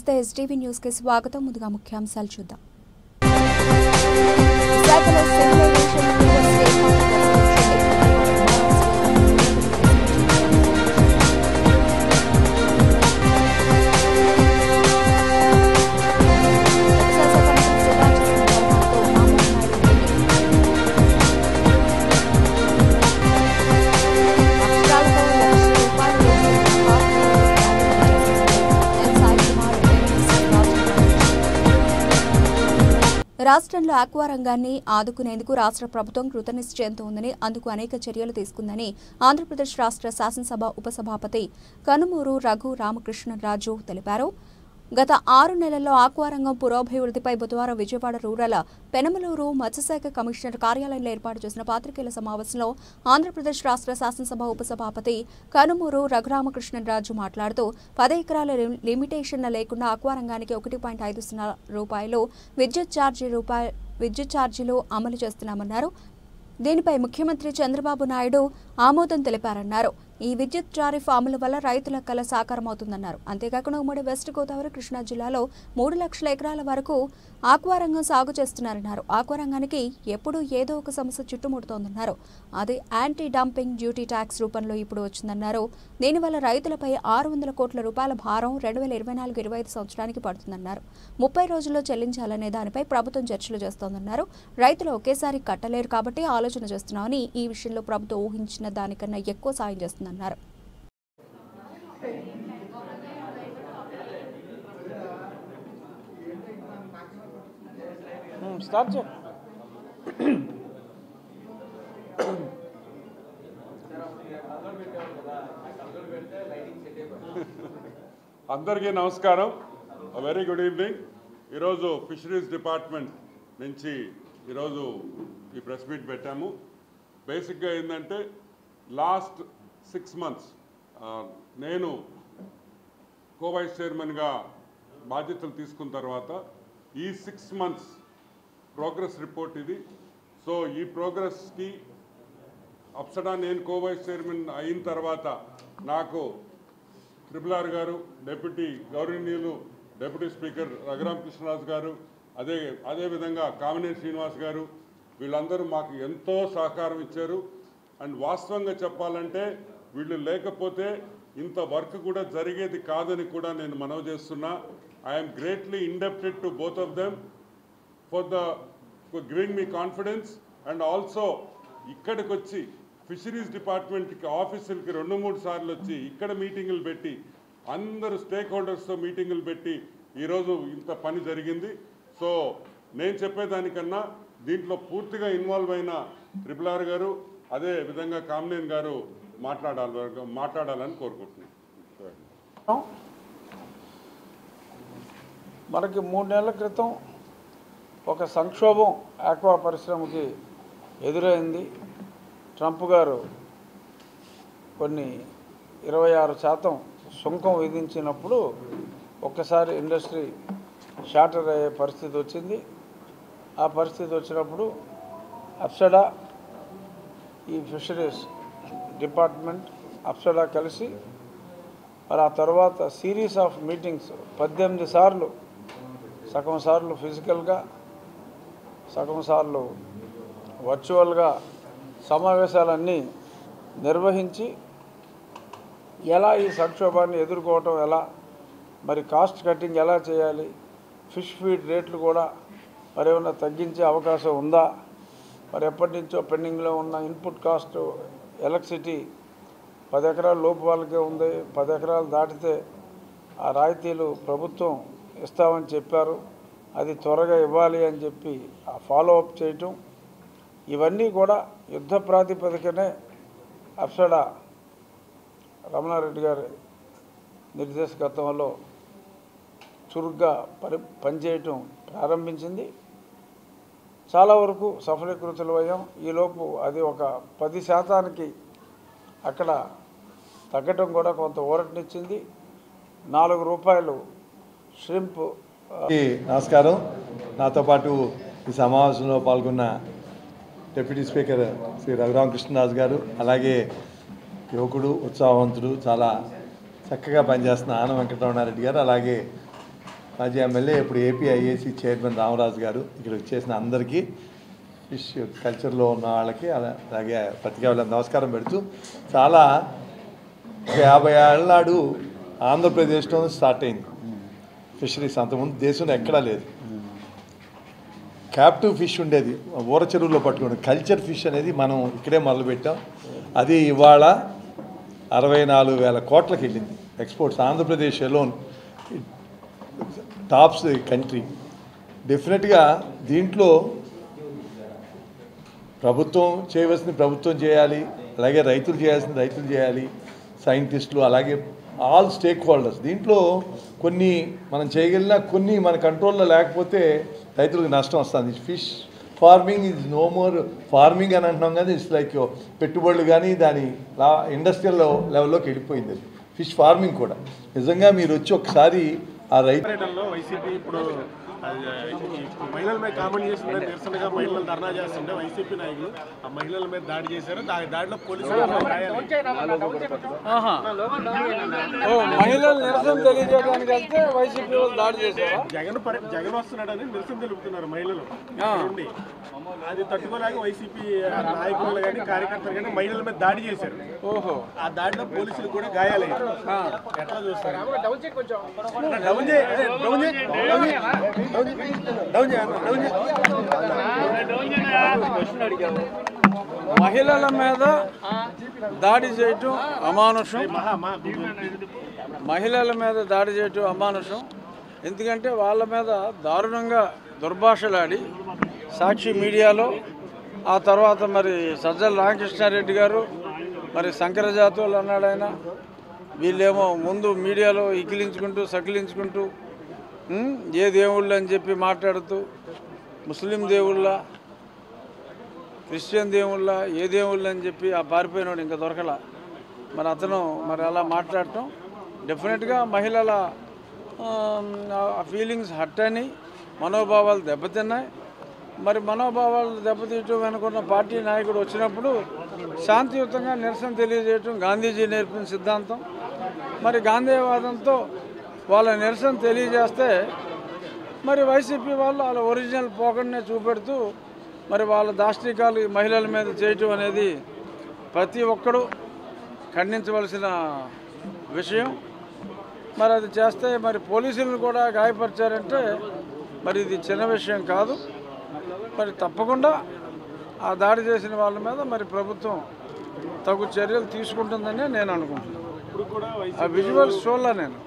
నమస్తే STV news కి స్వాగతం. ముందుగా ముఖ్యాంశాలు చూద్దాం. రాష్ట్రంలో ఆక్వా రంగాన్ని ఆదుకునేందుకు రాష్ట్ర ప్రభుత్వం కృతనిశ్చయంతో ఉందని, అందుకు అనేక చర్యలు తీసుకుందని ఆంధ్రప్రదేశ్ రాష్ట్ర శాసనసభ ఉపసభాపతి కనుమూరు రఘు రామకృష్ణరాజు తెలిపారు. గత 6 నెలల్లో ఆక్వా రంగం పురోభివృద్ధిపై బుధవారం విజయవాడ రూరల్ పెనమలూరు మత్స్యశాఖ కమిషనర్ కార్యాలయంలో ఏర్పాటు చేసిన పాత్రికేయుల సమావేశంలో ఆంధ్రప్రదేశ్ రాష్ట్ర శాసనసభ ఉపసభాపతి కనుమూరు రఘురామకృష్ణరాజు మాట్లాడుతూ 10 ఎకరాల లిమిటేషన్ల లేకుండా ఆక్వా రంగానికి 1.5 రూపాయలు విద్యుత్ ఛార్జీలు అమలు చేస్తున్నామన్నారు. దీనిపై ముఖ్యమంత్రి చంద్రబాబు నాయుడు ఆమోదం తెలిపారన్నారు. ఈ విద్యుత్ టారిఫ్ అమలు వల్ల రైతుల కల సాకారమవుతుందన్నారు. అంతేకాకుండా ఉమ్మడి వెస్ట్ గోదావరి కృష్ణా జిల్లాలో 3 లక్షల ఎకరాల వరకు ఆక్వా రంగం సాగు చేస్తున్నారన్నారు. ఆక్వా రంగానికి ఎప్పుడూ ఏదో ఒక సమస్య చుట్టుముడుతోందన్నారు. అది యాంటీ డంపింగ్ డ్యూటీ ట్యాక్స్ రూపంలో ఇప్పుడు వచ్చిందన్నారు. దీనివల్ల రైతులపై 600 కోట్ల రూపాయల భారం 2024-25 సంవత్సరానికి పడుతుందన్నారు. 30 రోజుల్లో చెల్లించాలనే దానిపై ప్రభుత్వం చర్చలు చేస్తోందన్నారు. రైతులు ఒకేసారి కట్టలేరు కాబట్టి ఆలోచన చేస్తున్నామని, ఈ విషయంలో ప్రభుత్వం ఊహించిన దానికన్నా ఎక్కువ సాయం చేస్తుందన్నారు. అందరికీ నమస్కారం. Very good evening. ఈరోజు ఫిషరీస్ డిపార్ట్మెంట్ నుంచి ఈరోజు ఈ ప్రెస్ మీట్ పెట్టాము. బేసిక్గా ఏంటంటే లాస్ట్ 6 months నేను కో-వైస్ చైర్మన్గా బాధ్యతలు తీసుకున్న తర్వాత ఈ 6 months ప్రోగ్రెస్ రిపోర్ట్ ఇది. సో ఈ ప్రోగ్రెస్కి అప్సడా నేను కో-వైస్ చైర్మన్ అయిన తర్వాత నాకు RRR గారు, డిప్యూటీ గౌరవనీయులు డిప్యూటీ స్పీకర్ రఘురామకృష్ణరాజు గారు, అదేవిధంగా కామినేని శ్రీనివాస్ గారు, వీళ్ళందరూ మాకు ఎంతో సహకారం ఇచ్చారు. అండ్ వాస్తవంగా చెప్పాలంటే వీళ్ళు లేకపోతే ఇంత వర్క్ కూడా జరిగేది కాదని కూడా నేను మనవి చేస్తున్నా. I'm greatly indebted to both of them for giving me confidence. And also ఇక్కడికి వచ్చి ఫిషరీస్ డిపార్ట్మెంట్కి ఆఫీసులకి 2-3 సార్లు వచ్చి ఇక్కడ మీటింగులు పెట్టి అందరూ స్టేక్ హోల్డర్స్తో మీటింగులు పెట్టి ఈరోజు ఇంత పని జరిగింది. సో నేను చెప్పేదానికన్నా దీంట్లో పూర్తిగా ఇన్వాల్వ్ అయిన RRR గారు, అదే విధంగా కామినేని గారు మాట్లాడాలని కోరుకుంటున్నాను. మనకి 3 నెలల క్రితం ఒక సంక్షోభం ఆక్వా పరిశ్రమకి ఎదురైంది. ట్రంప్ గారు కొన్ని 26% సుంకం విధించినప్పుడు ఒక్కసారి ఇండస్ట్రీ షార్టర్ అయ్యే పరిస్థితి వచ్చింది. ఆ పరిస్థితి వచ్చినప్పుడు అప్సడా, ఈ ఫిషరీస్ డిపార్ట్మెంట్, అప్సడా కలిసి మరి ఆ తర్వాత సిరీస్ ఆఫ్ మీటింగ్స్ 18 సార్లు, సగం సార్లు ఫిజికల్గా, సగం సార్లు వర్చువల్గా సమావేశాలన్నీ నిర్వహించి ఎలా ఈ సంక్షోభాన్ని ఎదుర్కోవటం, ఎలా మరి కాస్ట్ కటింగ్ ఎలా చేయాలి, ఫిష్ ఫీడ్ రేట్లు కూడా మరి ఏమైనా తగ్గించే అవకాశం ఉందా, మరి ఎప్పటి నుంచో పెండింగ్లో ఉన్న ఇన్పుట్ కాస్ట్ ఎలక్ట్రిసిటీ 10 ఎకరాల లోపు వాళ్ళకే ఉంది, 10 ఎకరాలు దాటితే ఆ రాయితీలు ప్రభుత్వం ఇస్తామని చెప్పారు, అది త్వరగా ఇవ్వాలి అని చెప్పి ఆ ఫాలోఅప్ చేయటం, ఇవన్నీ కూడా యుద్ధ ప్రాతిపదికనే అప్సడా రమణారెడ్డి గారి నిర్దేశకత్వంలో చురుగ్గా పనిచేయటం ప్రారంభించింది. చాలా వరకు సఫలీకృతులయ్యాం. ఈలోపు అది ఒక 10% అక్కడ తగ్గటం కూడా కొంత ఊరటనిచ్చింది. 4 రూపాయలు ష్రింప్. నమస్కారం. నాతో పాటు ఈ సమావేశంలో పాల్గొన్న డిప్యూటీ స్పీకర్ శ్రీ రఘురామకృష్ణరాజు గారు, అలాగే ఉత్సాహవంతుడు, చాలా చక్కగా పనిచేస్తున్న ఆనం వెంకటరమణారెడ్డి గారు, అలాగే మాజీ ఎమ్మెల్యే ఇప్పుడు ఏపీఐఏసీ చైర్మన్ రామరాజు గారు, ఇక్కడ వచ్చేసిన అందరికీ ఫిష్ కల్చర్లో ఉన్న వాళ్ళకి అలాగే పత్రికా వాళ్ళకి నమస్కారం పెడుతూ, చాలా 50 ఏళ్ళ నాడు ఆంధ్రప్రదేశ్లో స్టార్ట్ అయింది ఫిషరీస్. అంతకుముందు దేశంలో ఎక్కడా లేదు. క్యాప్టివ్ ఫిష్ ఉండేది, ఊర చెరువుల్లో పట్టుకోండి. కల్చర్ ఫిష్ అనేది మనం ఇక్కడే మొదలుపెట్టాం. అది ఇవాళ 64,000 కోట్లకి వెళ్ళింది exports. Andhra Pradesh alone tops country. డెఫినెట్గా దీంట్లో ప్రభుత్వం చేయవలసింది ప్రభుత్వం చేయాలి, అలాగే రైతులు చేయాల్సింది రైతులు చేయాలి, సైంటిస్టులు, అలాగే ఆల్ స్టేక్ హోల్డర్స్. దీంట్లో కొన్ని మనం చేయగలిగినా కొన్ని మన కంట్రోల్లో లేకపోతే రైతులకు నష్టం వస్తుంది. Fish farming is no more farming అని అంటున్నాం, కానీ ఇట్స్ లైక్ పెట్టుబడులు కానీ దాని ఇండస్ట్రియల్ లెవెల్లోకి వెళ్ళిపోయింది ఫిష్ ఫార్మింగ్ కూడా. నిజంగా మీరు వచ్చి ఒకసారి ఆ రైతు వైసీపీ ఇప్పుడు మహిళల మీద కామెంట్ చేస్తుంటే నిరసనగా మహిళలు ధర్నా చేస్తుంటే వైసీపీ నాయకులు ఆ మహిళల మీద దాడి చేశారు. దాడిలో పోలీసులు మహిళలు నిరసన తెలియజేయడానికి వెళ్తే వైసీపీ వాళ్ళు దాడి చేశారు. జగన్ వస్తున్నాడని నిరసన తెలుపుతున్నారు మహిళలు. అది తట్టుకోలేక వైసీపీ నాయకులు కానీ కార్యకర్తలు కానీ మహిళల మీద దాడి చేశారు. ఆ దాడిలో పోలీసులు కూడా గాయాలయ్యారు. ఎట్లా చూస్తారు? మహిళల మీద దాడి చేయటం అమానుషం. మహిళల మీద దాడి చేయటం అమానుషం. ఎందుకంటే వాళ్ళ మీద దారుణంగా దుర్భాషలాడి సాక్షి మీడియాలో, ఆ తర్వాత మరి సజ్జల రామకృష్ణారెడ్డి గారు మరి శంకరజాతువులు అన్నాడు ఆయన. వీళ్ళేమో ముందు మీడియాలో ఇకిలించుకుంటూ సకిలించుకుంటూ ఏ దేవుళ్ళు అని చెప్పి మాట్లాడుతూ ముస్లిం దేవుళ్ళ, క్రిస్టియన్ దేవుళ్ళ, ఏ దేవుళ్ళు అని చెప్పి ఆ పారిపోయినాడు ఇంకా దొరకల. మరి అతను మరి అలా మాట్లాడటం డెఫినెట్గా మహిళల ఫీలింగ్స్ హర్ట్ అని, మనోభావాలు దెబ్బతిన్నాయి. మరి మనోభావాలు దెబ్బతీయటం వెనుకున్న పార్టీ నాయకుడు వచ్చినప్పుడు శాంతియుతంగా నిరసన తెలియజేయటం గాంధీజీ నేర్పిన సిద్ధాంతం. మరి గాంధీవాదంతో వాళ్ళ నిరసన తెలియజేస్తే మరి వైసీపీ వాళ్ళు వాళ్ళ ఒరిజినల్ పోకడనే చూపెడుతూ మరి వాళ్ళ దాష్టికాలు మహిళల మీద చేయటం అనేది ప్రతి ఒక్కరూ ఖండించవలసిన విషయం. మరి అది చేస్తే మరి పోలీసులను కూడా గాయపరిచారంటే మరి ఇది చిన్న విషయం కాదు. మరి తప్పకుండా ఆ దాడి చేసిన వాళ్ళ మీద మరి ప్రభుత్వం తగు చర్యలు తీసుకుంటుందని నేను అనుకుంటున్నాను. ఆ విజువల్స్ చూడలే నేను.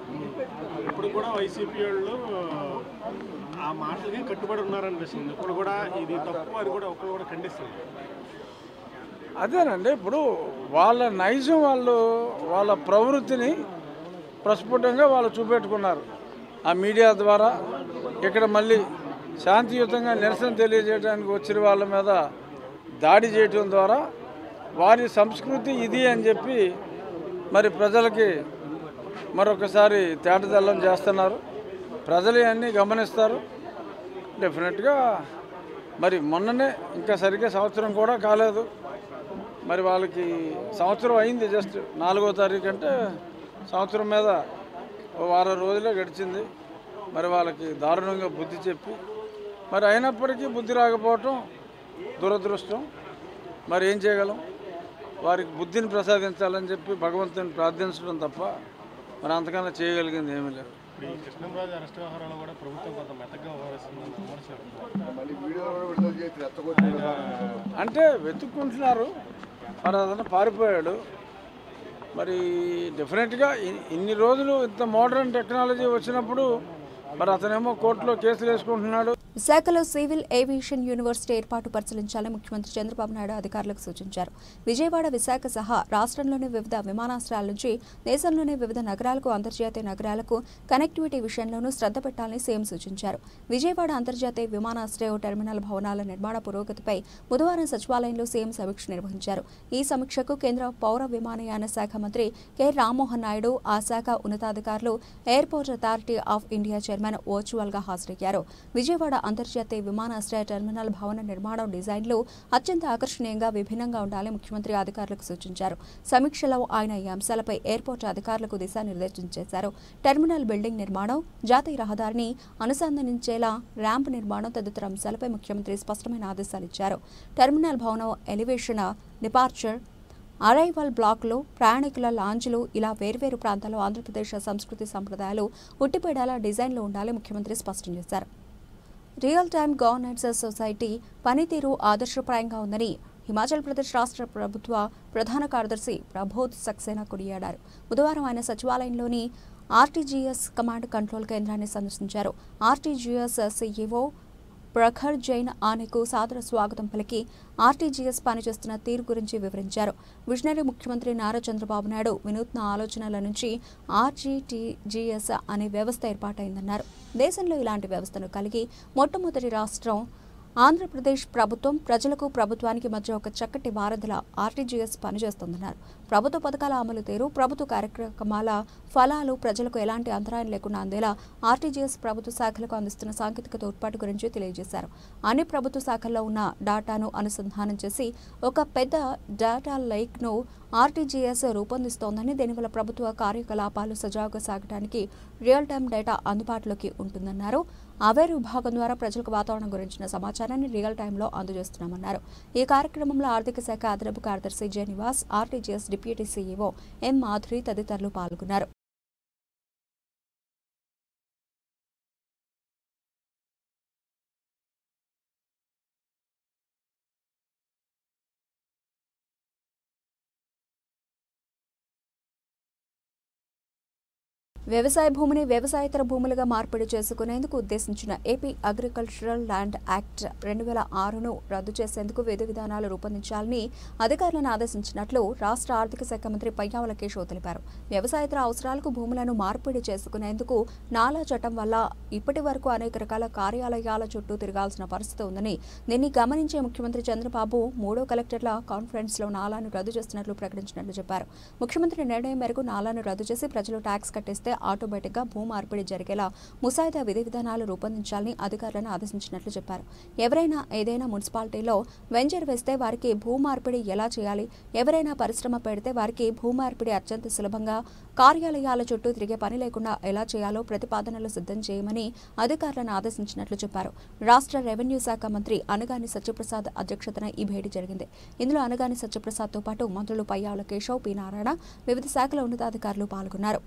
ఇప్పుడు కూడా వైసీపీ వాళ్ళు ఆ మాటలకి కట్టుబడి ఉన్నారనిపిస్తుంది. ఇప్పుడు కూడా ఇది తప్పు అని కూడా ఒకరు కూడా ఖండిస్తుంది. అదేనండి, ఇప్పుడు వాళ్ళ నైజం, వాళ్ళ ప్రవృత్తిని ప్రస్ఫుటంగా వాళ్ళు చూపెట్టుకున్నారు ఆ మీడియా ద్వారా. ఇక్కడ మళ్ళీ శాంతియుతంగా నిరసన తెలియజేయడానికి వచ్చిన వాళ్ళ మీద దాడి చేయటం ద్వారా వారి సంస్కృతి ఇది అని చెప్పి మరి ప్రజలకి మరొకసారి తేటతెల్లం చేస్తున్నారు. ప్రజలు అన్నీ గమనిస్తారు. డెఫినెట్గా మరి మొన్ననే ఇంకా సరిగ్గా సంవత్సరం కూడా కాలేదు, మరి వాళ్ళకి సంవత్సరం అయింది. జస్ట్ 4వ తారీఖు అంటే సంవత్సరం మీద వారం రోజులే గడిచింది. మరి వాళ్ళకి దారుణంగా బుద్ధి చెప్పి మరి అయినప్పటికీ బుద్ధి రాకపోవటం దురదృష్టం. మరి ఏం చేయగలం? వారికి బుద్ధిని ప్రసాదించాలని చెప్పి భగవంతుని ప్రార్థించడం తప్ప మరి అంతకన్నా చేయగలిగింది ఏమీ లేదు. ఈ కృష్ణంరాజు అరెస్ట్ వ్యవహారంలో కూడా ప్రభుత్వం కొంత మెత్తగా వ్యవహరిస్తుందని అంటే వెతుక్కుంటున్నారు. మరి అతను పారిపోయాడు. మరి డెఫినెట్గా ఇన్ని రోజులు ఇంత మోడర్న్ టెక్నాలజీ వచ్చినప్పుడు మరి అతనేమో కోర్టులో కేసులు వేసుకుంటున్నాడు. విశాఖలో సివిల్ ఏవియేషన్ యూనివర్సిటీ ఏర్పాటు పరిశీలించాలని ముఖ్యమంత్రి చంద్రబాబు నాయుడు అధికారులకు సూచించారు. విజయవాడ, విశాఖ సహా రాష్ట్రంలోని వివిధ విమానాశ్రయాల నుంచి దేశంలోని వివిధ నగరాలకు, అంతర్జాతీయ నగరాలకు కనెక్టివిటీ విషయంలోనూ శ్రద్ధ పెట్టాలని సీఎం సూచించారు. విజయవాడ అంతర్జాతీయ విమానాశ్రయ టెర్మినల్ భవనాల నిర్మాణ పురోగతిపై బుధవారం సచివాలయంలో సీఎం సమీక్ష నిర్వహించారు. ఈ సమీక్షకు కేంద్ర పౌర విమానయాన శాఖ మంత్రి కె రామ్మోహన్ నాయుడు, ఆ శాఖ ఉన్నతాధికారులు, airport authority of India chairman virtual గా హాజరయ్యారు. విజయవాడ అంతర్జాతీయ విమానాశ్రయ టెర్మినల్ భవన నిర్మాణం డిజైన్లు అత్యంత ఆకర్షణీయంగా విభిన్నంగా ఉండాలని ముఖ్యమంత్రి అధికారులకు సూచించారు. సమీక్షలో ఆయన ఈ అంశాలపై ఎయిర్పోర్ట్ అధికారులకు దిశానిర్దేశం చేశారు. టెర్మినల్ బిల్డింగ్ నిర్మాణం, జాతీయ రహదారిని అనుసంధానించేలా ర్యాంప్ నిర్మాణం తదితర అంశాలపై ముఖ్యమంత్రి స్పష్టమైన ఆదేశాలు ఇచ్చారు. టెర్మినల్ భవనం ఎలివేషన్, డిపార్చర్, అరైవల్ బ్లాక్లు, ప్రయాణికుల లాంజ్లు ఇలా వేర్వేరు ప్రాంతాల్లో ఆంధ్రప్రదేశ్ సంస్కృతి సంప్రదాయాలు ఉట్టిపడేలా డిజైన్లు ఉండాలని ముఖ్యమంత్రి స్పష్టం చేశారు. రియల్ టైమ్ గవర్నెన్స్ సొసైటీ పనితీరు ఆదర్శప్రాయంగా ఉందని హిమాచల్ ప్రదేశ్ రాష్ట్ర ప్రభుత్వ ప్రధాన కార్యదర్శి ప్రబోధ్ సక్సేనా కొనియాడారు. బుధవారం ఆయన సచివాలయంలోని ఆర్టీజీఎస్ కమాండ్ కంట్రోల్ కేంద్రాన్ని సందర్శించారు. ఆర్టీజీఎస్ సీఈఓ ప్రఖర్ జైన్ ఆనెకు సాదర స్వాగతం పలికి ఆర్టీజీఎస్ పనిచేస్తున్న తీరు గురించి వివరించారు. విజనరీ ముఖ్యమంత్రి నారా చంద్రబాబు నాయుడు వినూత్న ఆలోచనల నుంచి ఆర్టీజీఎస్ అనే వ్యవస్థ ఏర్పాటైందన్నారు. దేశంలో ఇలాంటి వ్యవస్థను కలిగి మొట్టమొదటి రాష్ట్రం ఆంధ్రప్రదేశ్ ప్రభుత్వం. ప్రజలకు ప్రభుత్వానికి మధ్య ఒక చక్కటి వారధిలా ఆర్టీజీఎస్ పనిచేస్తోందన్నారు. ప్రభుత్వ పథకాల అమలు తీరు, ప్రభుత్వ కార్యక్రమాల ఫలాలు ప్రజలకు ఎలాంటి అంతరాయం లేకుండా అందేలా ఆర్టీజీఎస్ ప్రభుత్వ శాఖలకు అందిస్తున్న సాంకేతిక తోడ్పాటు గురించి తెలియజేశారు. అన్ని ప్రభుత్వ శాఖల్లో ఉన్న డాటాను అనుసంధానం చేసి ఒక పెద్ద డేటా లేక్ను ఆర్టీజీఎస్ రూపొందిస్తోందని, దీనివల్ల ప్రభుత్వ కార్యకలాపాలు సజావుగా సాగడానికి రియల్ టైమ్ డేటా అందుబాటులోకి ఉంటుందన్నారు. అవేర్ విభాగం ద్వారా ప్రజలకు వాతావరణం గురించిన సమాచారాన్ని రియల్ టైంలో అందజేస్తున్నామన్నారు. ఈ కార్యక్రమంలో ఆర్థిక శాఖ అదనపు కార్యదర్శి J Nivas, RTGS deputy CEO M Madhuri తదితరులు పాల్గొన్నారు. వ్యవసాయ భూమిని వ్యవసాయేతర భూములుగా మార్పిడి చేసుకునేందుకు ఉద్దేశించిన ఏపీ అగ్రికల్చరల్ ల్యాండ్ యాక్ట్ 2006ను రద్దు చేసేందుకు విధి విధానాలు రూపొందించాలని అధికారులను ఆదేశించినట్లు రాష్ట్ర ఆర్థిక శాఖ మంత్రి పయ్యావుల కేశవ్ తెలిపారు. వ్యవసాయేతర అవసరాలకు భూములను మార్పిడి చేసుకునేందుకు నాలా చట్టం వల్ల ఇప్పటి వరకు అనేక రకాల కార్యాలయాల చుట్టూ తిరగాల్సిన పరిస్థితి ఉందని, దీన్ని గమనించే ముఖ్యమంత్రి చంద్రబాబు 3వ కలెక్టర్ల కాన్ఫరెన్స్లో నాలాను రద్దు చేస్తున్నట్లు ప్రకటించినట్లు చెప్పారు. ముఖ్యమంత్రి నిర్ణయం మేరకు నాలాను రద్దు చేసి ప్రజలు ట్యాక్స్ కట్టేస్తే ఆటోమేటిక్గా భూ మార్పిడి జరిగేలా ముసాయిదా విధి విధానాలు రూపొందించాలని అధికారులను ఆదేశించినట్లు చెప్పారు. ఎవరైనా ఏదైనా మున్సిపాలిటీలో వెంచర్ వేస్తే వారికి భూ మార్పిడి ఎలా చేయాలి, ఎవరైనా పరిశ్రమ పెడితే వారికి భూ మార్పిడి అత్యంత సులభంగా కార్యాలయాల చుట్టూ తిరిగే పని లేకుండా ఎలా చేయాలో ప్రతిపాదనలు సిద్ధం చేయమని అధికారులను ఆదేశించినట్లు చెప్పారు. రాష్ట్ర రెవెన్యూ శాఖ మంత్రి అనగాని సత్యప్రసాద్ అధ్యక్షతన ఈ భేటీ జరిగింది. ఇందులో అనగాని సత్యప్రసాద్తో పాటు మంత్రులు పయ్యావుల కేశవ్, పి నారాయణ, వివిధ శాఖల ఉన్నతాధికారులు పాల్గొన్నారు.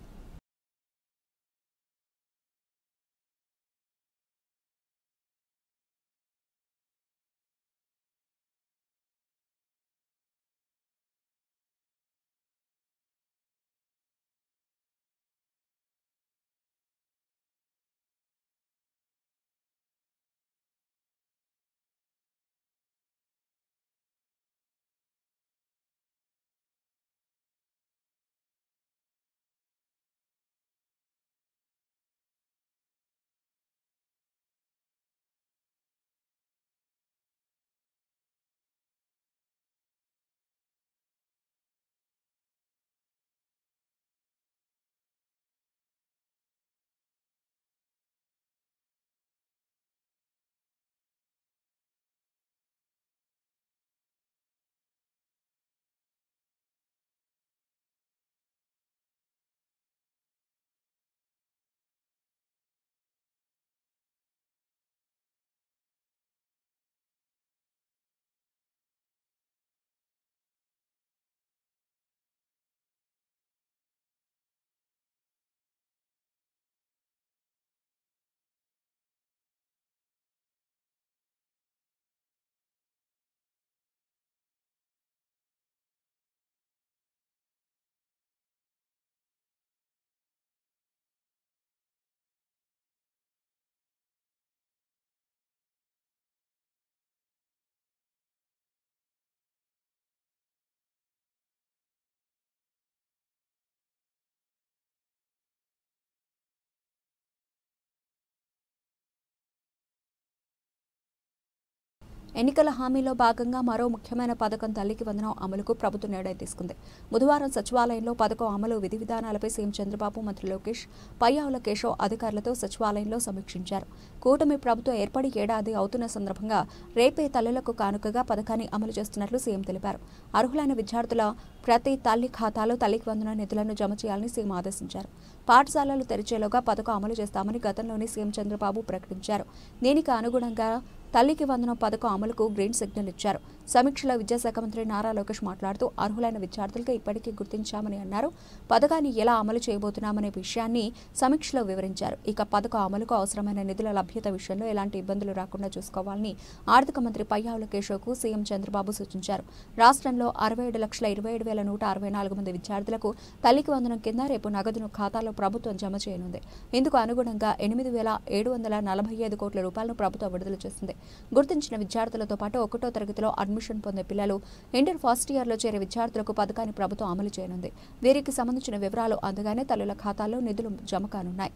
ఎన్నికల హామీలో భాగంగా మరో ముఖ్యమైన పథకం తల్లికి వందనం అమలుకు ప్రభుత్వం నిర్ణయం తీసుకుంది. బుధవారం సచివాలయంలో పథకం అమలు విధి విధానాలపై సీఎం చంద్రబాబు, మంత్రి లోకేష్, పయ్యావుల కేశవ్ అధికారులతో సచివాలయంలో సమీక్షించారు. కూటమి ప్రభుత్వం ఏర్పడి ఏడాది అవుతున్న సందర్భంగా రేపే తల్లులకు కానుకగా పథకాన్ని అమలు చేస్తున్నట్లు సీఎం తెలిపారు. అర్హులైన విద్యార్థుల ప్రతి తల్లి ఖాతాలో తల్లికి వందనం నిధులను జమ చేయాలని సీఎం ఆదేశించారు. పాఠశాలలు తెరిచేలోగా పథకం అమలు చేస్తామని గతంలోనే సీఎం చంద్రబాబు ప్రకటించారు. దీనికి అనుగుణంగా తల్లికి వందనం పథకం అమలుకు గ్రీన్ సిగ్నల్ ఇచ్చారు. సమీక్షలో విద్యాశాఖ మంత్రి నారా లోకేష్ మాట్లాడుతూ అర్హులైన విద్యార్థులకు ఇప్పటికీ గుర్తించామని అన్నారు. పథకాన్ని ఎలా అమలు చేయబోతున్నామనే విషయాన్ని సమీక్షలో వివరించారు. ఇక పథకం అమలుకు అవసరమైన నిధుల లభ్యత విషయంలో ఎలాంటి ఇబ్బందులు రాకుండా చూసుకోవాలని ఆర్థిక మంత్రి పయ్యావుల కేశవ్కు సీఎం చంద్రబాబు సూచించారు. రాష్ట్రంలో 67,27,164 మంది విద్యార్థులకు తల్లికి వందనం కింద రేపు నగదును ఖాతాలో ప్రభుత్వం జమ చేయనుంది. ఇందుకు అనుగుణంగా 8,745 కోట్ల రూపాయలను ప్రభుత్వం విడుదల చేసింది. గుర్తించిన విద్యార్థులతో పాటు 1వ తరగతిలో అడ్మిషన్ పొందే పిల్లలు, ఇంటర్ ఫస్ట్ ఇయర్లో చేరే విద్యార్థులకు పథకాన్ని ప్రభుత్వం అమలు చేయనుంది. వీరికి సంబంధించిన వివరాలు అందగానే తల్లుల ఖాతాల్లో నిధులు జమ కానున్నాయి.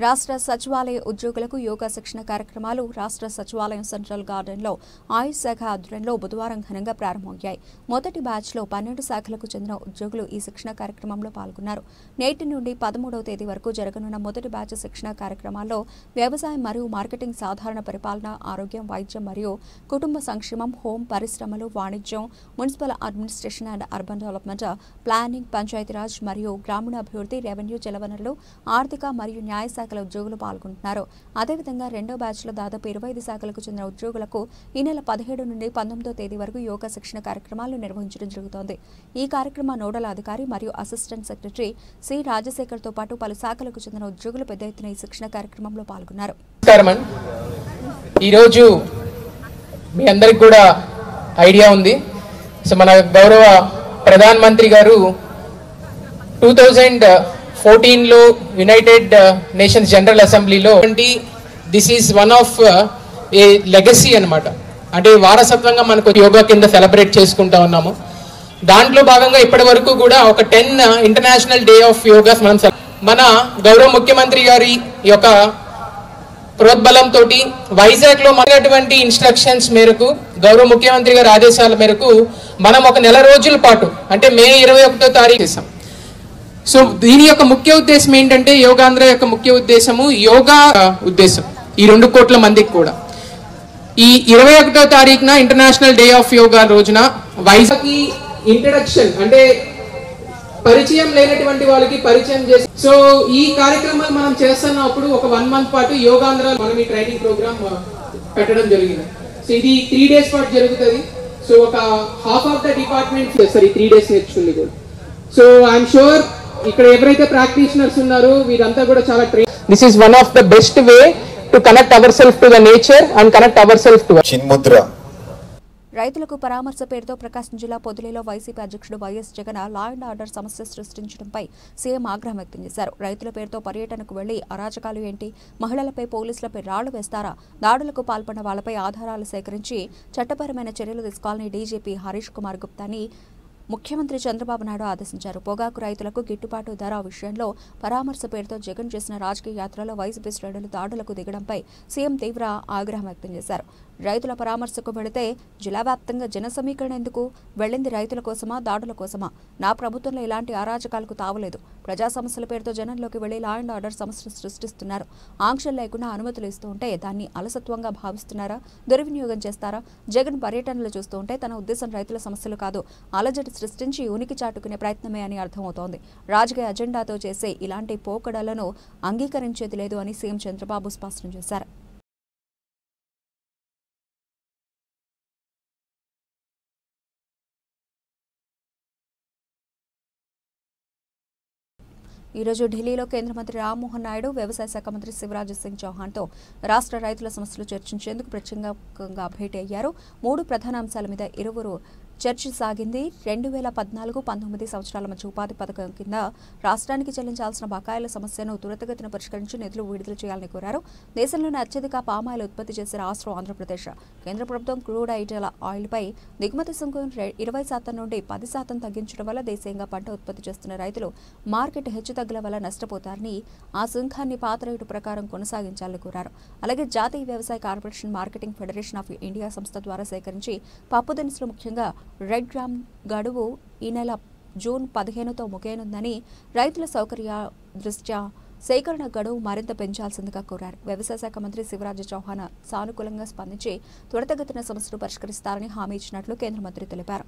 రాష్ట్ర సచివాలయ ఉద్యోగులకు యోగా శిక్షణ కార్యక్రమాలు రాష్ట్ర సచివాలయం సెంట్రల్ గార్డెన్లో ఆయుష్ శాఖ ఆధ్వర్యంలో బుధవారం ఘనంగా ప్రారంభమయ్యాయి. మొదటి బ్యాచ్లో 12 శాఖలకు చెందిన ఉద్యోగులు ఈ శిక్షణ కార్యక్రమంలో పాల్గొన్నారు. నేటి నుండి 13వ తేదీ వరకు జరగనున్న మొదటి బ్యాచ్ శిక్షణ కార్యక్రమాల్లో వ్యవసాయం మరియు మార్కెటింగ్, సాధారణ పరిపాలన, ఆరోగ్యం, వైద్యం మరియు కుటుంబ సంక్షేమం, హోం, పరిశ్రమలు, వాణిజ్యం, municipal administration and urban development, planning, Panchayati Raj మరియు గ్రామీణాభివృద్ధి, రెవెన్యూ, జలవనరులు, ఆర్థిక మరియు న్యాయ శాఖల ఉద్యోగులు పాల్గొంటున్నారు. అదేవిధంగా రెండో బ్యాచ్లో దాదాపు 25 శాఖలకు చెందిన ఉద్యోగులకు ఈ నెల 17 నుండి 19వ తేదీ వరకు యోగా శిక్షణ కార్యక్రమాలు నిర్వహించడం జరుగుతోంది. ఈ కార్యక్రమ నోడల్ అధికారి మరియు అసిస్టెంట్ సెక్రటరీ సి రాజశేఖర్తో పాటు పలు శాఖలకు చెందిన ఉద్యోగులు పెద్ద ఎత్తున ఈ శిక్షణ కార్యక్రమంలో పాల్గొన్నారు. ఈరోజు మీ అందరికి కూడా ఐడియా ఉంది. సో మన గౌరవ ప్రధాన మంత్రి గారు 2014లో యునైటెడ్ నేషన్స్ జనరల్ అసెంబ్లీలో this is one of A legacy అనమాట. అంటే వారసత్వంగా మనకు యోగా కింద సెలబ్రేట్ చేసుకుంటా ఉన్నాము. దాంట్లో భాగంగా ఇప్పటి వరకు కూడా ఒక 10 ఇంటర్నేషనల్ డే ఆఫ్ యోగాస్ మన గౌరవ ముఖ్యమంత్రి గారి యొక్క ప్రోద్బలంతో వైజాగ్ లో మనటువంటి ఇన్స్ట్రక్షన్స్ మేరకు, గౌరవ ముఖ్యమంత్రి గారి ఆదేశాల మేరకు మనం ఒక నెల రోజుల పాటు అంటే మే 21వ తారీఖు చేసాం. సో దీని యొక్క ముఖ్య ఉద్దేశం ఏంటంటే, యోగాంధ్ర యొక్క ముఖ్య ఉద్దేశము యోగా ఉద్దేశం ఈ 2 కోట్ల మందికి కూడా ఈ 21వ తారీఖున ఇంటర్నేషనల్ డే ఆఫ్ యోగా రోజున వైజాగ్ ఇంట్రడక్షన్ అంటే పరిచయం లేనటువంటి వాళ్ళకి పరిచయం చేసి, సో ఈ కార్యక్రమాలు మనం చేస్తున్నప్పుడు ఒక 1 మంత్ పాటు యోగాంధ్ర మనం ఈ ట్రైనింగ్ ప్రోగ్రామ్ పెట్టడం జరిగింది. సో ఇది 3 days పాటు జరుగుతుంది. సో ఒక హాఫ్ ఆఫ్ ద డిపార్ట్మెంట్ చేస్తారు ఈ 3 days నేర్చుకుంది కూడా. సో ఐఎమ్ షూర్ ఇక్కడ ఎవరైతే ప్రాక్టీషనర్స్ ఉన్నారో వీరంతా కూడా చాలా train. This is one of the best way to connect our self to the nature and connect our self to chinmudra. రైతులకు పరామర్శ పేరుతో ప్రకాశం జిల్లా పొదిలిలో వైసీపీ అధ్యక్షుడు YS Jagan law and order సమస్య సృష్టించడంపై సీఎం ఆగ్రహం వ్యక్తం చేశారు. రైతుల పేరుతో పర్యటనకు వెళ్లి అరాచకాలు ఏంటి, మహిళలపై పోలీసులపై రాళ్లు వేస్తారా, దాడులకు పాల్పడిన వాళ్లపై ఆధారాలు సేకరించి చట్టపరమైన చర్యలు తీసుకోవాలని డీజీపీ హరీష్ కుమార్ గుప్తాని ముఖ్యమంత్రి చంద్రబాబు నాయుడు ఆదేశించారు. పొగాకు రైతులకు గిట్టుబాటు ధర విషయంలో పరామర్శ పేరుతో జగన్ చేసిన రాజకీయ యాత్రలో వైసీపీ శ్రేణులు దాడులకు దిగడంపై సీఎం తీవ్ర ఆగ్రహం వ్యక్తం చేశారు. రైతుల పరామర్శకు వెళితే జిల్లా వ్యాప్తంగా జన సమీకరణ ఎందుకు? వెళ్లింది రైతుల కోసమా, దాడుల కోసమా? నా ప్రభుత్వంలో ఇలాంటి అరాచకాలకు తావులేదు. ప్రజా సమస్యల పేరుతో జనంలోకి వెళ్లి లా అండ్ ఆర్డర్ సమస్యలు సృష్టిస్తున్నారు. ఆంక్షలు లేకుండా అనుమతులు ఇస్తూ ఉంటే దాన్ని అలసత్వంగా భావిస్తున్నారా, దుర్వినియోగం చేస్తారా? జగన్ పర్యటనలు చూస్తూ ఉంటే తన ఉద్దేశం రైతుల సమస్యలు కాదు, అలజడి సృష్టించి ఉనికి చాటుకునే ప్రయత్నమే అని అర్థమవుతోంది. రాజకీయ అజెండాతో చేసే ఇలాంటి పోకడలను అంగీకరించేది లేదు అని సీఎం చంద్రబాబు స్పష్టం చేశారు. ఈరోజు ఢిల్లీలో కేంద్ర మంత్రి రామ్మోహన్ నాయుడు, వ్యవసాయ శాఖ మంత్రి శివరాజ్ సింగ్ చౌహాన్తో రాష్ట్ర రైతుల సమస్యలు చర్చించేందుకు ప్రత్యేకంగా భేటీ అయ్యారు. 3 ప్రధాన అంశాల మీద ఇరువురు చర్చ సాగింది. 2014-19 సంవత్సరాల మధ్య ఉపాధి పథకం కింద రాష్ట్రానికి చెల్లించాల్సిన బకాయిల సమస్యను త్వరితగతిన పరిష్కరించి నిధులు విడుదల చేయాలని కోరారు. దేశంలోనే అత్యధిక పామాయిల్ ఉత్పత్తి చేసే రాష్ట్రం ఆంధ్రప్రదేశ్. కేంద్ర ప్రభుత్వం క్రూడ్ ఆయిల్పై దిగుమతి సుంకం 20% నుండి 10% తగ్గించడం వల్ల దేశీయంగా పంట ఉత్పత్తి చేస్తున్న రైతులు మార్కెట్ హెచ్చుతగ్గుల వల్ల నష్టపోతారని, ఆ సుంకాన్ని పాత రేటు ప్రకారం కొనసాగించాలని కోరారు. అలాగే జాతీయ వ్యవసాయ corporation marketing federation of India సంస్థ ద్వారా సేకరించి పప్పు దినుసులు ముఖ్యంగా రెడ్ గ్రామ్ గడువు ఈ నెల జూన్ 15తో ముగియనుందని, రైతుల సౌకర్య దృష్ట్యా సేకరణ గడువు మరింత పెంచాల్సిందిగా కోరారు. వ్యవసాయ శాఖ మంత్రి శివరాజ్ చౌహాన్ సానుకూలంగా స్పందించి త్వరితగతిన సమస్యలు పరిష్కరిస్తారని హామీ ఇచ్చినట్లు కేంద్ర మంత్రి తెలిపారు.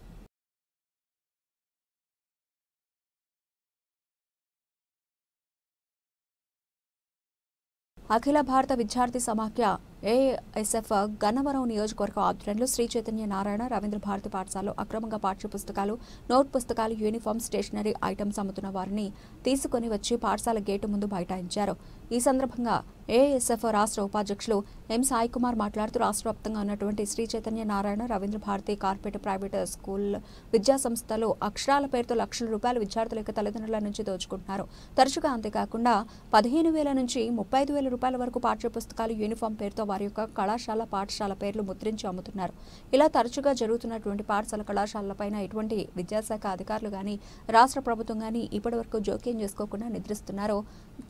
అఖిల భారత విద్యార్థి సమాఖ్య ఏఎస్ఎఫ్ గన్నవరం నియోజకవర్గం ఆధ్వర్యంలో శ్రీ చైతన్య నారాయణ రవీంద్ర భారతి పాఠశాలలో అక్రమంగా పాఠ్య పుస్తకాలు, నోట్ పుస్తకాలు, యూనిఫామ్, స్టేషనరీ ఐటమ్స్ అమ్ముతున్న వారిని తీసుకుని వచ్చి పాఠశాల గేటు ముందు బైఠాయించారు. ఈ సందర్భంగా ఏఎస్ఎఫ్ రాష్ట్ర ఉపాధ్యక్షులు ఎం సాయి కుమార్ మాట్లాడుతూ రాష్ట్ర వ్యాప్తంగా ఉన్నటువంటి Sri Chaitanya Narayana Ravindra Bharati corporate private school విద్యా సంస్థలు అక్షరాల పేరుతో లక్షల రూపాయలు విద్యార్థుల యొక్క తల్లిదండ్రుల నుంచి దోచుకుంటున్నారు. తరచుగా అంతేకాకుండా 15,000 నుంచి 35,000 రూపాయల వరకు పాఠ్య పుస్తకాలు, యూనిఫామ్ పేరుతో వారి యొక్క కళాశాల, పాఠశాల పేర్లు ముద్రించి అమ్ముతున్నారు. ఇలా తరచుగా జరుగుతున్నటువంటి పాఠశాల, కళాశాలలపైన ఎటువంటి విద్యాశాఖ అధికారులు కానీ, రాష్ట్ర ప్రభుత్వం కానీ ఇప్పటివరకు జోక్యం చేసుకోకుండా నిద్రిస్తున్నారు.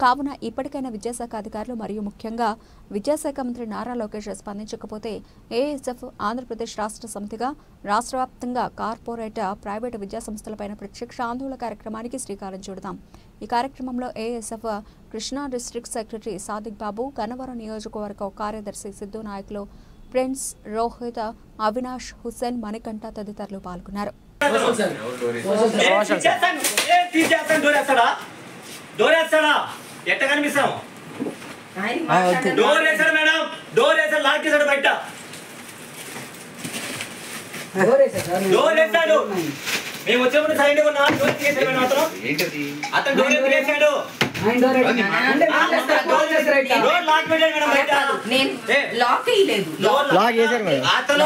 కావున ఇప్పటికైనా విద్యాశాఖ అధికారులు మరియు ముఖ్యంగా విద్యాశాఖ మంత్రి నారా లోకేష్ స్పందించకపోతే ఏఎస్ఎఫ్ ఆంధ్రప్రదేశ్ రాష్ట్ర సమితిగా రాష్ట్ర వ్యాప్తంగా కార్పొరేట్, ప్రైవేటు విద్యా సంస్థలపైన ప్రత్యక్ష ఆందోళన కార్యక్రమానికి శ్రీకారం చుడతాం. ఈ కార్యక్రమంలో ASF Krishna district secretary Sadiq Babu, Gannavaram నియోజకవర్గ కార్యదర్శి సిద్ధు నాయకులు, ప్రిన్స్, రోహిత్, అవినాష్, హుస్సేన్, మణికంఠ తదితరులు పాల్గొన్నారు. ఎట్ట కనిపిస్తాం? డోర్ వేసాడు మేడం, డోర్ వేసాడు, లాక్ చేశాడు బయట. డోర్ వేసాడు, మేము వచ్చినప్పుడు సైడ్ కొన్నాం. డోర్ తీసేసాడు మేడం అతను డోర్ ఎందుకు వేసాడు? డోర్ లాక్ పెట్టాడు మేడం బయట. లాక్ వేయలేదు, లాక్ వేసాడు మేడం. అతను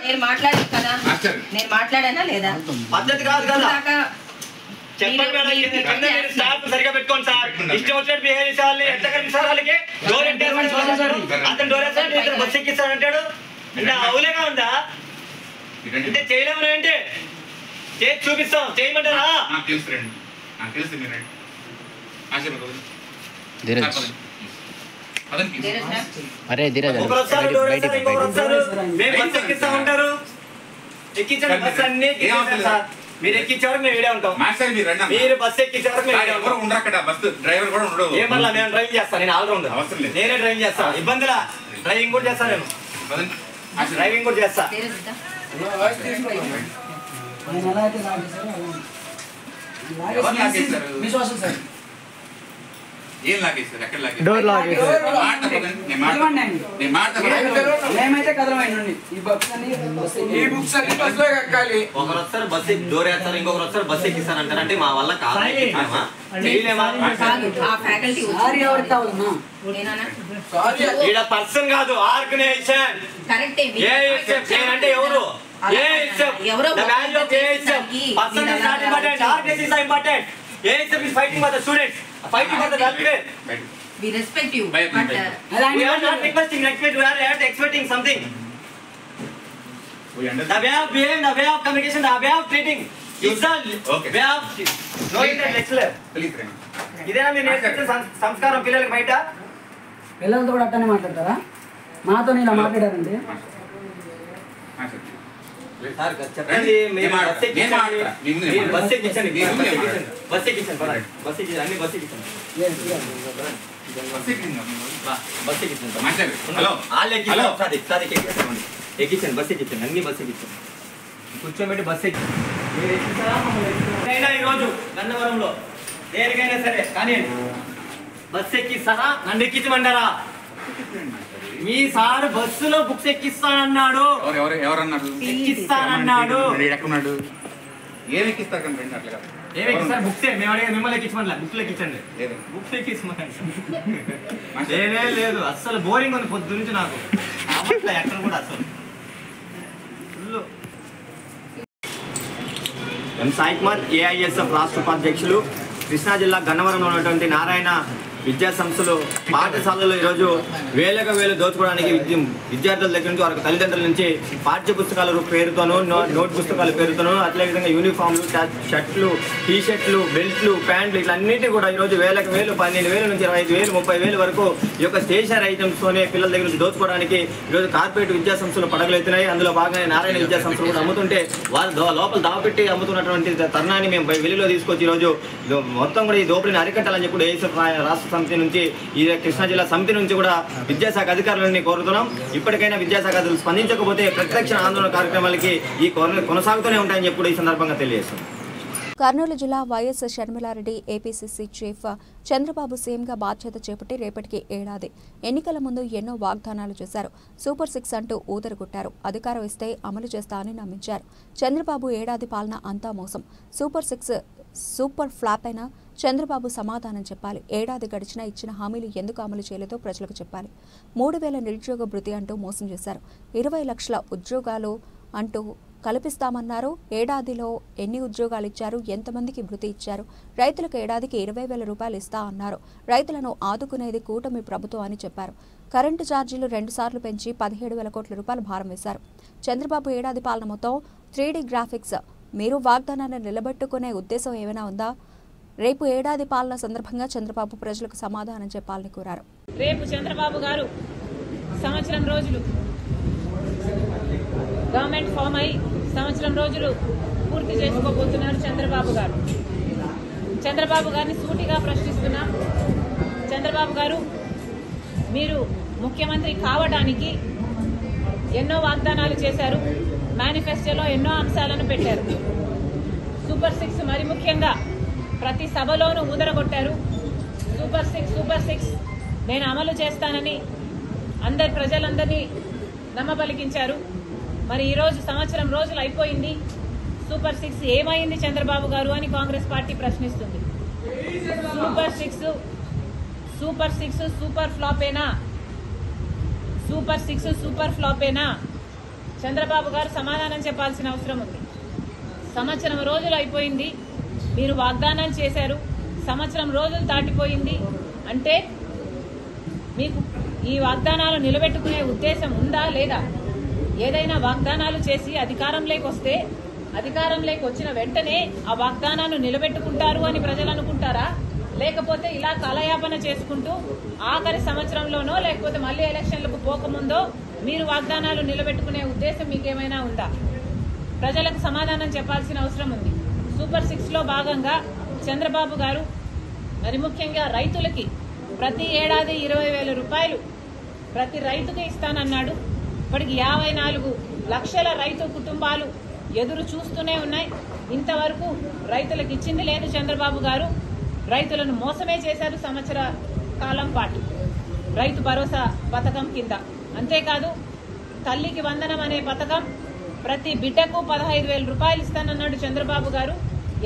నేను మాట్లాడాను కదా, నేను మాట్లాడానా లేదా? పద్ధతి కాదు కదా. చెప్పండి మేడం, స్టాఫ్ సరిగా పెట్టుకోండి సార్. ఇష్టం వచ్చినట్టు బిహేవ్ చేసేవాళ్ళని ఎంత కనిపిస్తారు వాళ్ళకి? డోర్ అతను డోర్ వేస్తాడు, ఇతను బస్సు ఎక్కిస్తాడు అంటాడు. అంటే అవులేగా ఉందా? అంటే చేయలేము ఏంటి? చేసి చూపిస్తాం, చేయమంటారా? ఒకరు వస్తారు, డోర్ వేస్తారు, ఇంకొకరు వస్తారు, మేము బస్సు ఎక్కిస్తా ఉంటారు. ఎక్కించండి బస్సు అన్ని సార్. మీరు ఎక్కించేవారు మేము వీడే ఉంటాం. మీరు బస్సు ఎక్కించేవారు ఏమన్నా మేము డ్రైవ్ చేస్తాను. నేను ఆల్రౌండర్, నేనే డ్రైవ్ చేస్తాను. ఇబ్బందిలా డ్రైవింగ్ కూడా చేస్తాను. నేను డ్రైవింగ్ కూడా చేస్తా. ఏం లాగేస్తారు? ఎక్కడ లాగేస్తారు? డోర్ లాగేస్తారు. మేమైతే కదలమైనండి. ఈ బుక్స్ అన్ని బస్సులో ఎక్కాలి. ఒకరు వస్తారు బస్సు డోర్ వేస్తారు, ఇంకొకరు వస్తారు బస్సు ఎక్కిస్తారు అంటారు. అంటే మా వల్ల కాదు. పర్సన్ కాదు, ఆర్గనైజేషన్. అంటే ఎవరు? ASF is fighting for the students, fighting for the welfare. We respect you, but we are not requesting respect. We are expecting something. We understand. The way of behaving, the way of communication, the way of treating is the way of knowing the lecturer. Please ring. ఇదేనా మీరు నేర్పించే సంస్కారం పిల్లలకి బయట? పిల్లలతో కూడా అట్టనే మాట్లాడతారా? మాతో ఇలా మాట్లాడారండి. సార్ చెప్పండి, మీరు బస్ ఎక్కించండి, బస్ ఎక్కించండి, బస్ ఎక్కించండి, బస్ ఎక్కించండి, అన్ని బస్ ఎక్కించండి, బస్ ఎక్కించండి. ఎక్కించండి, బస్ ఎక్కించండి, అన్ని బస్ ఎక్కించండి, కూర్చోబెట్టి బస్ ఎక్కించండి. మీరు ఎక్కిస్తారా ఈరోజు గన్నవరంలో దేనికైనా సరే కానీ బస్ ఎక్కిస్తారా? నన్ను ఎక్కించమంటారా? మీ సార్ బస్సులో బుక్స్ ఎక్కిస్తానన్నాడు. ఎవరన్నాడు? ఎక్కిస్తానన్నాడు. ఏం ఎక్కిస్తారు కానీ రండి అట్లా కాదు. ఏం ఎక్కిస్తారు? బుక్స్ మేము అడిగే మిమ్మల్ని ఎక్కించమని బుక్స్ ఎక్కించండి. బుక్స్ ఎక్కించమని లేదు. అస్సలు బోరింగ్ ఉంది పొద్దు నుంచి నాకు ఎక్కడ కూడా అసలు ఫుల్. ఎం సాయి కుమార్, ఏఐఎస్ఎఫ్ రాష్ట్ర ఉపాధ్యక్షులు. కృష్ణా జిల్లా గన్నవరంలో ఉన్నటువంటి నారాయణ విద్యా సంస్థలు పాఠశాలలో ఈరోజు వేలకు వేలు దోచుకోవడానికి విద్యార్థుల దగ్గర నుంచి వారి తల్లిదండ్రుల నుంచి పాఠ్య పుస్తకాల పేరుతోనూ నోట్ పుస్తకాల పేరుతోనూ అదేవిధంగా యూనిఫామ్లు, షర్ట్లు, టీ షర్ట్లు, బెల్ట్లు, ప్యాంట్లు ఇట్లన్నిటి కూడా ఈరోజు వేలకు వేలు 12,000 నుంచి 25,000, 30,000 వరకు ఈ యొక్క స్టేషనరీ ఐటమ్స్తోనే పిల్లల దగ్గర నుంచి దోచుకోవడానికి ఈరోజు కార్పొరేట్ విద్యా సంస్థలు పడగలెత్తున్నాయి. అందులో భాగంగా నారాయణ విద్యా సంస్థలు కూడా అమ్ముతుంటే వారు లోపల దావపెట్టి అమ్ముతున్నటువంటి తరుణాన్ని మేము వెలుగులో తీసుకొచ్చి ఈరోజు మొత్తం కూడా ఈ దోపిడీని అరికట్టాలని చెప్పి ఏఐఎస్ఎఫ్ రాష్ట్ర సమితి నుంచి ఈ కృష్ణా జిల్లా సమితి నుంచి కూడా విద్యాశాఖ అధికారులని కోరుతున్నాం. ఇప్పటికైనా విద్యాశాఖ అధికారులు స్పందించకపోతే ప్రత్యక్ష ఆందోళన కార్యక్రమాలకి ఈ కొనసాగుతూనే ఉంటాయని చెప్పి ఈ సందర్భంగా తెలియజేస్తున్నాం. కర్నూలు జిల్లా YS Sharmila Reddy APCC chief Chandrababu సీఎంగా బాధ్యత చేపట్టి రేపటికి ఏడాది. ఎన్నికల ముందు ఎన్నో వాగ్దానాలు చేశారు. సూపర్ 6 అంటూ ఊదరగొట్టారు. అధికారం ఇస్తే అమలు చేస్తానని నమ్మించారు. చంద్రబాబు ఏడాది పాలన అంతా మోసం. సూపర్ 6 సూపర్ ఫ్లాప్ అయినా చంద్రబాబు సమాధానం చెప్పాలి. ఏడాది గడిచినా ఇచ్చిన హామీలు ఎందుకు అమలు చేయలేదో ప్రజలకు చెప్పాలి. 3,000 నిరుద్యోగ భృతి అంటూ మోసం చేశారు. 20 లక్షల ఉద్యోగాలు అంటూ కల్పిస్తామన్నారు. ఏడాదిలో ఎన్ని ఉద్యోగాలు ఇచ్చారు? ఎంతమందికి భృతి ఇచ్చారు? రైతులకు ఏడాదికి 20,000 రూపాయలు ఇస్తా అన్నారు. రైతులను ఆదుకునేది కూటమి ప్రభుత్వం అని చెప్పారు. కరెంటు ఛార్జీలు 2 సార్లు పెంచి 17,000 కోట్ల రూపాయలు భారం వేశారు. చంద్రబాబు ఏడాది పాలన మొత్తం 3D గ్రాఫిక్స్. మీరు వాగ్దానాన్ని నిలబెట్టుకునే ఉద్దేశం ఏమైనా ఉందా? రేపు ఏడాది పాలన సందర్భంగా చంద్రబాబు ప్రజలకు సమాధానం చెప్పాలని కోరారు. రేపు చంద్రబాబు గారు సంవత్సరం రోజులు గవర్నమెంట్ ఫామ్ అయి సంవత్సరం రోజులు పూర్తి చేసుకోబోతున్నారు చంద్రబాబు గారు. చంద్రబాబు గారిని సూటిగా ప్రశ్నిస్తున్నాం. చంద్రబాబు గారు, మీరు ముఖ్యమంత్రి కావడానికి ఎన్నో వాగ్దానాలు చేశారు. మేనిఫెస్టోలో ఎన్నో అంశాలను పెట్టారు. సూపర్ 6 మరి ముఖ్యంగా ప్రతి సభలోనూ ఊదరగొట్టారు. సూపర్ 6 నేను అమలు చేస్తానని ప్రజలందరినీ నమ్మబలికించారు. మరి ఈరోజు సంవత్సరం రోజులు అయిపోయింది. సూపర్ 6 ఏమైంది చంద్రబాబు గారు అని కాంగ్రెస్ పార్టీ ప్రశ్నిస్తుంది. సూపర్ 6 సూపర్ ఫ్లాపేనా? సూపర్ 6 సూపర్ ఫ్లాపేనా? చంద్రబాబు గారు సమాధానం చెప్పాల్సిన అవసరం ఉంది. సంవత్సరం రోజులు అయిపోయింది. మీరు వాగ్దానాలు చేశారు. సంవత్సరం రోజులు దాటిపోయింది. అంటే మీకు ఈ వాగ్దానాలు నిలబెట్టుకునే ఉద్దేశం ఉందా లేదా? ఏదైనా వాగ్దానాలు చేసి అధికారంలోకి వస్తే అధికారంలోకి వచ్చిన వెంటనే ఆ వాగ్దానాన్ని నిలబెట్టుకుంటారు అని ప్రజలు అనుకుంటారా? లేకపోతే ఇలా కాలయాపన చేసుకుంటూ ఆఖరి సంవత్సరంలోనో లేకపోతే మళ్లీ ఎలక్షన్లకు పోకముందో మీరు వాగ్దానాలు నిలబెట్టుకునే ఉద్దేశం మీకేమైనా ఉందా? ప్రజలకు సమాధానం చెప్పాల్సిన అవసరం ఉంది. సూపర్ 6లో భాగంగా చంద్రబాబు గారు మరి ముఖ్యంగా రైతులకి ప్రతి ఏడాది 20,000 రూపాయలు ప్రతి రైతుకి ఇస్తానన్నాడు. ఇప్పటికి 54 లక్షల రైతు కుటుంబాలు ఎదురు చూస్తూనే ఉన్నాయి. ఇంతవరకు రైతులకు ఇచ్చింది లేదు చంద్రబాబు గారు. రైతులను మోసమే చేశారు సంవత్సర కాలం పాటు రైతు భరోసా పథకం కింద. అంతేకాదు తల్లికి వందనం అనే పథకం ప్రతి బిడ్డకు 15,000 రూపాయలు ఇస్తానన్నాడు చంద్రబాబు గారు.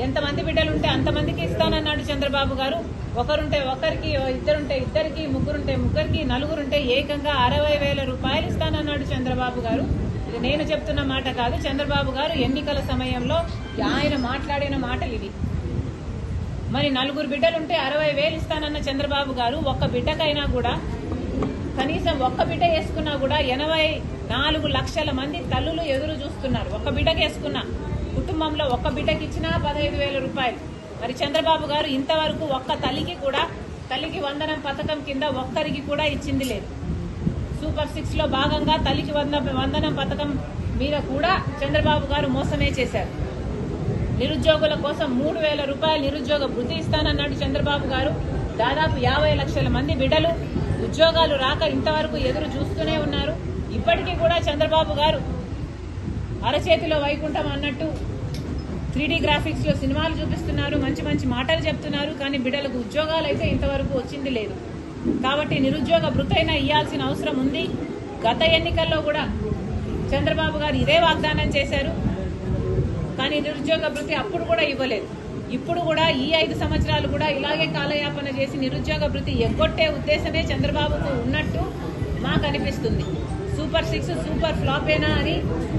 ఎంతమంది బిడ్డలుంటే అంతమందికి ఇస్తానన్నాడు చంద్రబాబు గారు. ఒకరుంటే ఒకరికి, ఇద్దరుంటే ఇద్దరికి, ముగ్గురుంటే ముగ్గురికి, నలుగురుంటే ఏకంగా 60,000 రూపాయలు ఇస్తానన్నాడు చంద్రబాబు గారు. ఇది నేను చెప్తున్న మాట కాదు. చంద్రబాబు గారు ఎన్నికల సమయంలో ఆయన మాట్లాడిన మాటలు ఇవి. మరి 4 బిడ్డలుంటే 60,000 ఇస్తానన్న చంద్రబాబు గారు ఒక్క బిడ్డకైనా కూడా కనీసం ఒక్క బిడ్డ వేసుకున్నా కూడా 84 లక్షల మంది తల్లులు ఎదురు చూస్తున్నారు. ఒక్క బిడ్డకి వేసుకున్నా కుటుంబంలో ఒక్క బిడ్డకి ఇచ్చినా 15,000 రూపాయలు. మరి చంద్రబాబు గారు ఇంతవరకు ఒక్క తల్లికి కూడా తల్లికి వందనం పథకం కింద ఒక్కరికి కూడా ఇచ్చింది లేదు. సూపర్ 6లో భాగంగా తల్లికి వందనం పథకం మీద కూడా చంద్రబాబు గారు మోసమే చేశారు. నిరుద్యోగుల కోసం 3,000 రూపాయలు నిరుద్యోగ భృతి ఇస్తానన్నాడు చంద్రబాబు గారు. దాదాపు 50 లక్షల మంది బిడ్డలు ఉద్యోగాలు రాక ఇంతవరకు ఎదురు చూస్తూనే ఉన్నారు. ఇప్పటికీ కూడా చంద్రబాబు గారు అరచేతిలో వైకుంఠం అన్నట్టు 3D గ్రాఫిక్స్ లో సినిమాలు చూపిస్తున్నారు, మంచి మంచి మాటలు చెప్తున్నారు. కానీ బిడ్డలకు ఉద్యోగాలు అయితే ఇంతవరకు వచ్చింది లేదు. కాబట్టి నిరుద్యోగ భృతైనా ఇవ్వాల్సిన అవసరం ఉంది. గత ఎన్నికల్లో కూడా చంద్రబాబు గారు ఇదే వాగ్దానం చేశారు. కానీ నిరుద్యోగ భృతి అప్పుడు కూడా ఇవ్వలేదు. ఇప్పుడు కూడా ఈ 5 సంవత్సరాలు కూడా ఇలాగే కాలయాపన చేసి నిరుద్యోగ భృతి ఎగ్గొట్టే ఉద్దేశమే చంద్రబాబుకు ఉన్నట్టు మాకు అనిపిస్తుంది. సూపర్ 6 సూపర్ ఫ్లాపేనా అని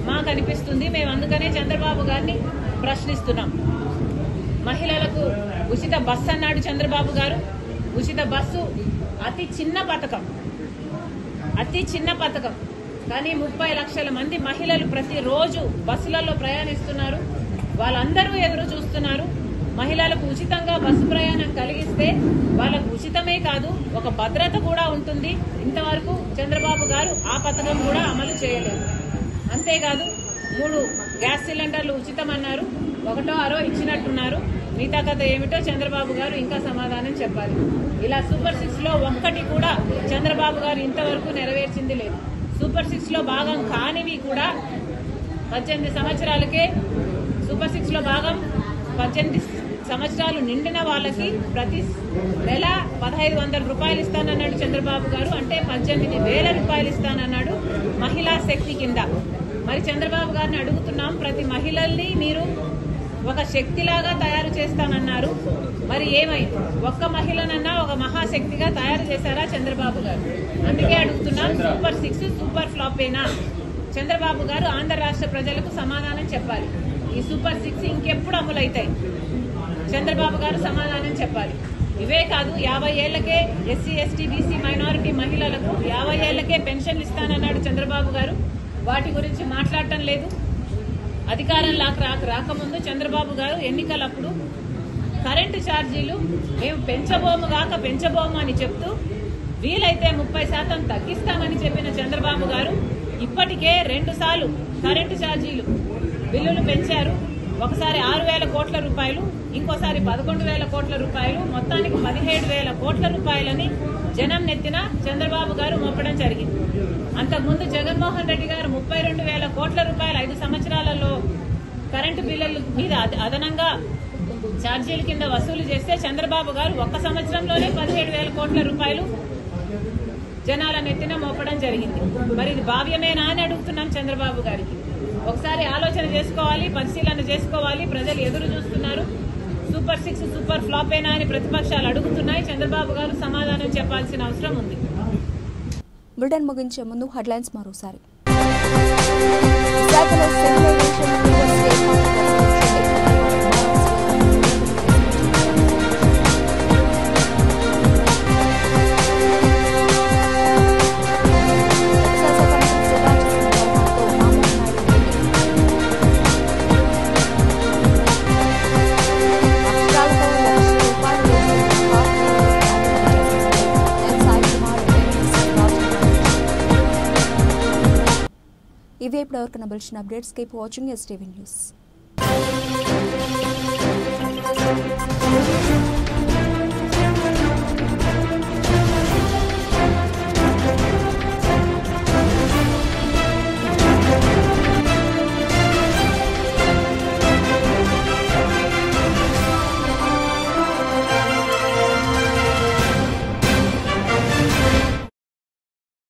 మాకు అనిపిస్తుంది. మేము అందుకనే చంద్రబాబు గారిని ప్రశ్నిస్తున్నాం. మహిళలకు ఉచిత బస్సు అన్నాడు చంద్రబాబు గారు. ఉచిత బస్సు అతి చిన్న పథకం కానీ 30 లక్షల మంది మహిళలు ప్రతిరోజు బస్సులలో ప్రయాణిస్తున్నారు. వాళ్ళందరూ ఎదురు చూస్తున్నారు. మహిళలకు ఉచితంగా బస్సు ప్రయాణం కలిగిస్తే వాళ్ళకు ఉచితమే కాదు, ఒక భద్రత కూడా ఉంటుంది. ఇంతవరకు చంద్రబాబు గారు ఆ పథకం కూడా అమలు చేయలేదు. అంతేకాదు 3 గ్యాస్ సిలిండర్లు ఉచితమన్నారు, 1ో 6 ఇచ్చినట్టున్నారు. మిగతా కథ ఏమిటో చంద్రబాబు గారు ఇంకా సమాధానం చెప్పాలి. ఇలా సూపర్ 6లో ఒక్కటి కూడా చంద్రబాబు గారు ఇంతవరకు నెరవేర్చింది లేదు. సూపర్ 6లో భాగం కానివి కూడా 18 సంవత్సరాలకే సూపర్ 6లో భాగం 18 సంవత్సరాలు నిండిన వాళ్ళకి ప్రతి నెల 1,500 రూపాయలు ఇస్తానన్నాడు చంద్రబాబు గారు. అంటే 18,000 రూపాయలు ఇస్తానన్నాడు మహిళా శక్తి కింద. మరి చంద్రబాబు గారిని అడుగుతున్నాం, ప్రతి మహిళల్ని మీరు ఒక శక్తిలాగా తయారు చేస్తానన్నారు. మరి ఏమైంది? ఒక్క మహిళనన్నా ఒక మహాశక్తిగా తయారు చేశారా చంద్రబాబు గారు? అందుకే అడుగుతున్నాం, సూపర్ 6 సూపర్ ఫ్లాపేనా? చంద్రబాబు గారు ఆంధ్ర రాష్ట్ర ప్రజలకు సమాధానం చెప్పాలి. ఈ సూపర్ 6 ఇంకెప్పుడు అమలవుతాయి? చంద్రబాబు గారు సమాధానం చెప్పాలి. ఇవే కాదు, 50 ఏళ్లకే ఎస్సీ ఎస్టీ బీసీ మైనారిటీ మహిళలకు 50 ఏళ్లకే పెన్షన్లు ఇస్తానన్నాడు చంద్రబాబు గారు. వాటి గురించి మాట్లాడటం లేదు. అధికారంలోకి రాకముందు చంద్రబాబు గారు ఎన్నికలప్పుడు కరెంటు ఛార్జీలు మేము పెంచబోము అని చెప్తూ వీలైతే 30% తగ్గిస్తామని చెప్పిన చంద్రబాబు గారు ఇప్పటికే 2 సార్లు కరెంటు ఛార్జీలు బిల్లులు పెంచారు. ఒకసారి 6,000 కోట్ల రూపాయలు, ఇంకోసారి 11,000 కోట్ల రూపాయలు, మొత్తానికి 17,000 కోట్ల రూపాయలని జనం నెత్తిన చంద్రబాబు గారు మోపడం జరిగింది. అంతకుముందు జగన్మోహన్ రెడ్డి గారు 32,000 కోట్ల రూపాయలు 5 సంవత్సరాలలో కరెంటు బిల్లుల మీద అదనంగా ఛార్జీల కింద వసూలు చేస్తే చంద్రబాబు గారు 1 సంవత్సరంలోనే 17,000 కోట్ల రూపాయలు జనాల నెత్తిన మోపడం జరిగింది. మరి ఇది భావ్యమేనా అని అడుగుతున్నాం చంద్రబాబు గారికి. ఒకసారి ఆలోచన చేసుకోవాలి, పరిశీలన చేసుకోవాలి. ప్రజలు ఎదురు చూస్తున్నారు. సూపర్ 6 సూపర్ ఫ్లాపేనా అని ప్రతిపక్షాలు అడుగుతున్నాయి. చంద్రబాబు గారు సమాధానం చెప్పాల్సిన అవసరం ఉంది. బులెటిన్ ముగించే ముందు హెడ్లైన్స్ మరోసారి. ఇవే ఇప్పటివరకు నబిల్చిన updates. Keep watching STV News.